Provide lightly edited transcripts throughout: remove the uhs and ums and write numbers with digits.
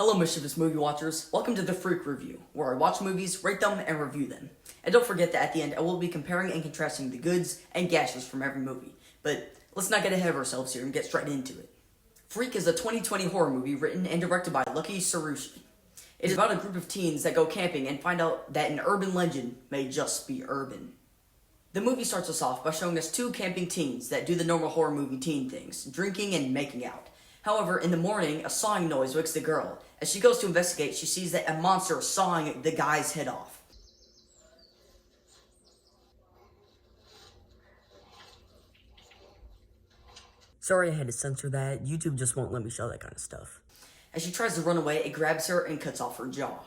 Hello mischievous movie watchers, welcome to The Freak Review, where I watch movies, rate them, and review them. And don't forget that at the end I will be comparing and contrasting the goods and gashes from every movie. But let's not get ahead of ourselves here and get straight into it. Freak is a 2020 horror movie written and directed by Lucky Sarushi. It is about a group of teens that go camping and find out that an urban legend may just be urban. The movie starts us off by showing us two camping teens that do the normal horror movie teen things, drinking and making out. However, in the morning, a sawing noise wakes the girl. As she goes to investigate, she sees that a monster is sawing the guy's head off. Sorry I had to censor that. YouTube just won't let me show that kind of stuff. As she tries to run away, it grabs her and cuts off her jaw.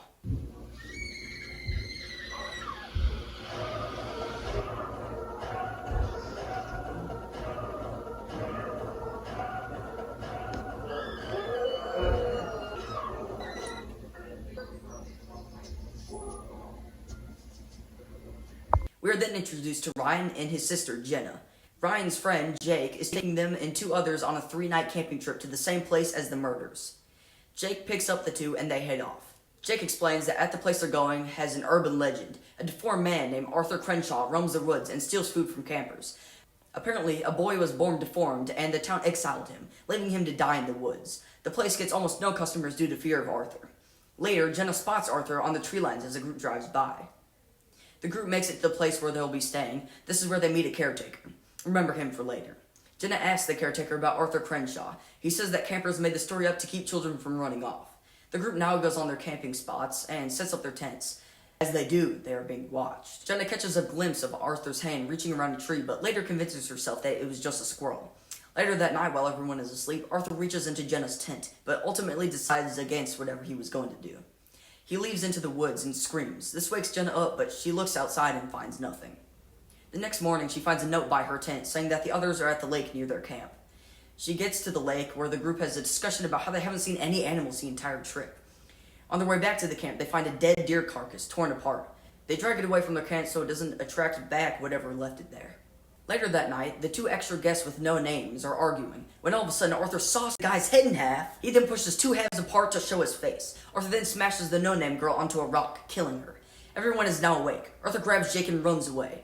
We are then introduced to Ryan and his sister, Jenna. Ryan's friend, Jake, is taking them and two others on a 3-night camping trip to the same place as the murders. Jake picks up the two and they head off. Jake explains that at the place they're going has an urban legend. A deformed man named Arthur Crenshaw roams the woods and steals food from campers. Apparently, a boy was born deformed and the town exiled him, leaving him to die in the woods. The place gets almost no customers due to fear of Arthur. Later, Jenna spots Arthur on the tree lines as the group drives by. The group makes it to the place where they'll be staying. This is where they meet a caretaker. Remember him for later. Jenna asks the caretaker about Arthur Crenshaw. He says that campers made the story up to keep children from running off. The group now goes on their camping spots and sets up their tents. As they do, they are being watched. Jenna catches a glimpse of Arthur's hand reaching around a tree, but later convinces herself that it was just a squirrel. Later that night, while everyone is asleep, Arthur reaches into Jenna's tent, but ultimately decides against whatever he was going to do. He leaves into the woods and screams. This wakes Jenna up, but she looks outside and finds nothing. The next morning, she finds a note by her tent saying that the others are at the lake near their camp. She gets to the lake where the group has a discussion about how they haven't seen any animals the entire trip. On their way back to the camp, they find a dead deer carcass torn apart. They drag it away from their camp so it doesn't attract back whatever left it there. Later that night, the two extra guests with no names are arguing, when all of a sudden Arthur saws the guy's head in half. He then pushes two halves apart to show his face. Arthur then smashes the no-name girl onto a rock, killing her. Everyone is now awake. Arthur grabs Jake and runs away.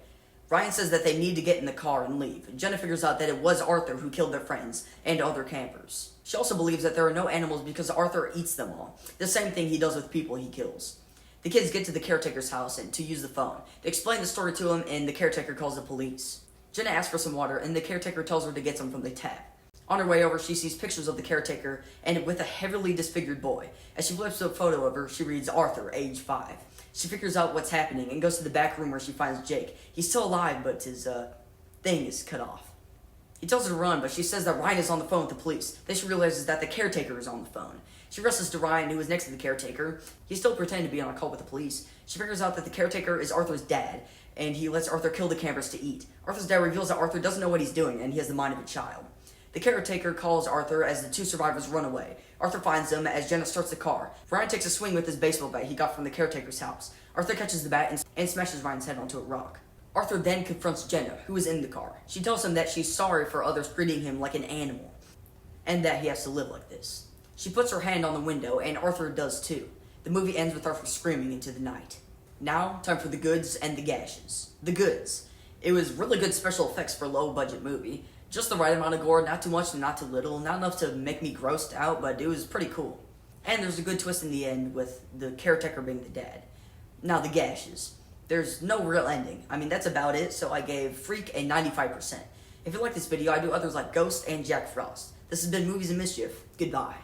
Ryan says that they need to get in the car and leave. Jenna figures out that it was Arthur who killed their friends and other campers. She also believes that there are no animals because Arthur eats them all, the same thing he does with people he kills. The kids get to the caretaker's house and to use the phone. They explain the story to him and the caretaker calls the police. Jenna asks for some water, and the caretaker tells her to get some from the tap. On her way over, she sees pictures of the caretaker, and with a heavily disfigured boy. As she flips a photo of her, she reads Arthur, age 5. She figures out what's happening, and goes to the back room where she finds Jake. He's still alive, but his, thing is cut off. He tells her to run, but she says that Ryan is on the phone with the police. Then she realizes that the caretaker is on the phone. She rushes to Ryan, who is next to the caretaker. He's still pretending to be on a call with the police. She figures out that the caretaker is Arthur's dad, and he lets Arthur kill the campers to eat. Arthur's dad reveals that Arthur doesn't know what he's doing, and he has the mind of a child. The caretaker calls Arthur as the two survivors run away. Arthur finds them as Jenna starts the car. Ryan takes a swing with his baseball bat he got from the caretaker's house. Arthur catches the bat and smashes Ryan's head onto a rock. Arthur then confronts Jenna, who is in the car. She tells him that she's sorry for others treating him like an animal, and that he has to live like this. She puts her hand on the window, and Arthur does too. The movie ends with Arthur screaming into the night. Now, time for the goods and the gashes. The goods. It was really good special effects for a low-budget movie. Just the right amount of gore, not too much and not too little. Not enough to make me grossed out, but it was pretty cool. And there's a good twist in the end with the caretaker being the dad. Now, the gashes. There's no real ending. I mean, that's about it, so I gave Freak a 95%. If you like this video, I do others like Ghost and Jack Frost. This has been Movies and Mischief. Goodbye.